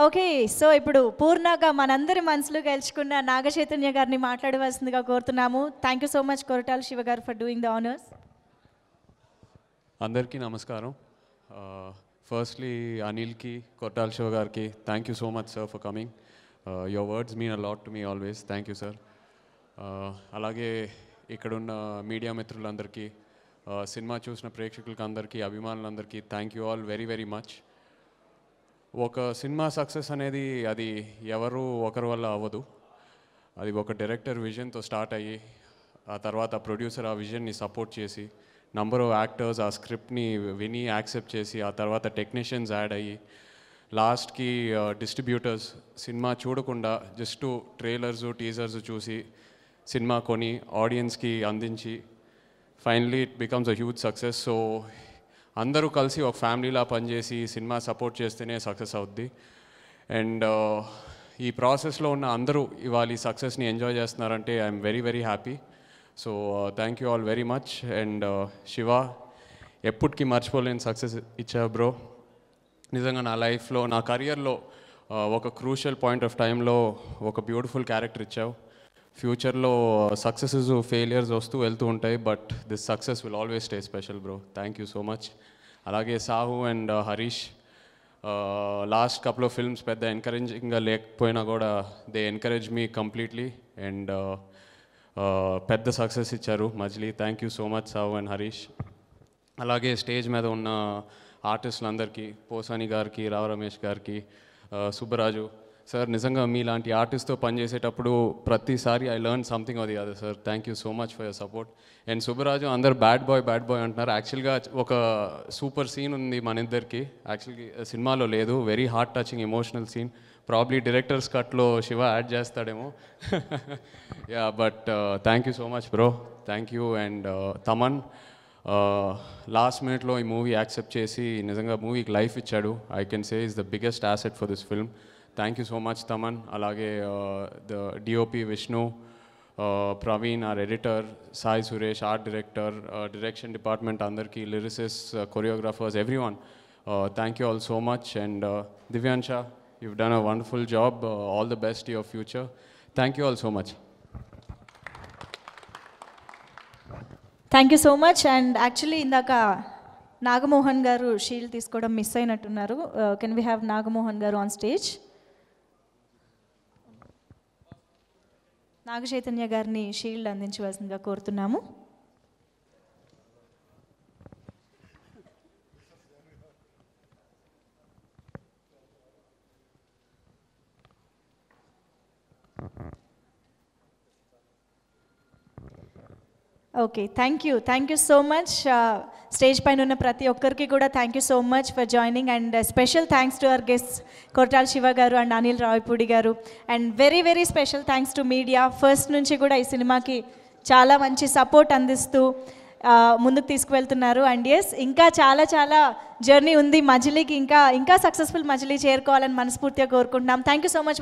Okay, so ఇప్పుడు పూర్ణగా మనందరి మనసులో గెలుచుకున్న నాగ చైతన్య గారిని మాట్లాడవలసిందిగా కోరుతున్నాము. Thank you so much Koratala Shiva గారు ఫర్ డూయింగ్ ద ఆనర్స్. అందరికీ నమస్కారం. ఫస్ట్లీ అనిల్కి, కొరటాల శివ గారికి thank you so much sir for coming. Your words mean a lot to me always. Thank you sir. అలాగే ఇక్కడున్న మీడియా మిత్రులందరికీ, సినిమా చూసిన ప్రేక్షకులకి అందరికీ, అభిమానులందరికీ thank you all very very much. ఒక సినిమా సక్సెస్ అనేది అది ఎవరు ఒకరి వల్ల అవ్వదు. అది ఒక డైరెక్టర్ విజన్తో స్టార్ట్ అయ్యి, ఆ తర్వాత ప్రొడ్యూసర్ ఆ విజన్ని సపోర్ట్ చేసి, నంబర్ ఆఫ్ యాక్టర్స్ ఆ స్క్రిప్ట్ని విని యాక్సెప్ట్ చేసి, ఆ తర్వాత టెక్నీషియన్స్ యాడ్ అయ్యి, లాస్ట్కి డిస్ట్రిబ్యూటర్స్ సినిమా చూడకుండా జస్ట్ ట్రైలర్స్ టీజర్స్ చూసి సినిమా కొని ఆడియన్స్కి అందించి finally it becomes a huge success. So అందరూ కలిసి ఒక ఫ్యామిలీలా పనిచేసి సినిమా సపోర్ట్ చేస్తేనే సక్సెస్ అవుద్ది. అండ్ ఈ ప్రాసెస్లో ఉన్న అందరూ ఇవాళ ఈ సక్సెస్ని ఎంజాయ్ చేస్తున్నారంటే I'm very very happy. So thank you all very much. And Shiva, ఎప్పటికీ మర్చిపోలేని సక్సెస్ ఇచ్చావు బ్రో. నిజంగా నా లైఫ్లో, నా కెరియర్లో ఒక క్రూషియల్ పాయింట్ ఆఫ్ టైంలో ఒక బ్యూటిఫుల్ క్యారెక్టర్ ఇచ్చావు. ఫ్యూచర్లో సక్సెసెస్ ఫెయిలియర్స్ వస్తూ వెళ్తూ ఉంటాయి, but this success will always stay special bro. Thank you so much. అలాగే Sahu and Harish, last couple of films పెద్ద ఎంకరేజింగ్గా లేకపోయినా కూడా they encourage me completely and పెద్ద సక్సెస్ ఇచ్చారు Majili. Thank you so much Sahu and Harish. అలాగే స్టేజ్ మీద ఉన్న ఆర్టిస్టులందరికీ, పోసాని గారికి, రావు రమేష్ గారికి, సుబ్బరాజు సార్, నిజంగా మీలాంటి ఆర్టిస్ట్తో పనిచేసేటప్పుడు ప్రతిసారి ఐ లెర్న్ సంథింగ్ అది అదే sir. Thank you so much for your support. And Subbaraju, అందరు బ్యాడ్ బాయ్ అంటున్నారు. యాక్చువల్గా ఒక సూపర్ సీన్ ఉంది మన ఇద్దరికి, యాక్చువల్గా సినిమాలో లేదు. Very heart touching emotional scene. Probably directors కట్లో శివ యాడ్ చేస్తాడేమో. Yeah, but thank you so much bro. Thank you. And Thaman last మినిట్లో ఈ మూవీ యాక్సెప్ట్ చేసి నిజంగా మూవీకి లైఫ్ ఇచ్చాడు. I can say is the biggest asset for this film. Thank you so much Thaman. అలాగే the DOP Vishnu, Praveen our editor, Sai Suresh art director, direction department అందరికీ, lyricist, choreographers, everyone, thank you all so much. And Divyansha, you've done a wonderful job. All the best to your future. Thank you all so much. Thank you so much. And actually ఇందాక Nagamohan garu shield తీసుకోవడం miss అయినట్టున్నారు. Can we have Nagamohan garu on stage? Naga Chaitanya గారిని shield అందించవలసిందిగా కోరుతున్నాము. Okay, thank you so much. Stage పైన ఉన్న ప్రతి ఒక్కరికి కూడా thank you so much for joining. And special thanks to our guest Koratala Shiva garu and Anil Ravipudi garu. And very very special thanks to media. First నుంచి కూడా ఈ సినిమాకి చాలా మంచి సపోర్ట్ అందిస్తూ ముందుకు తీసుకువెళ్తున్నారు. అండ్ ఎస్, ఇంకా చాలా జర్నీ ఉంది మజిలీకి. ఇంకా సక్సెస్ఫుల్ మజిలీ చేరుకోవాలని మనస్ఫూర్తిగా కోరుకుంటున్నాం. Thank you so much.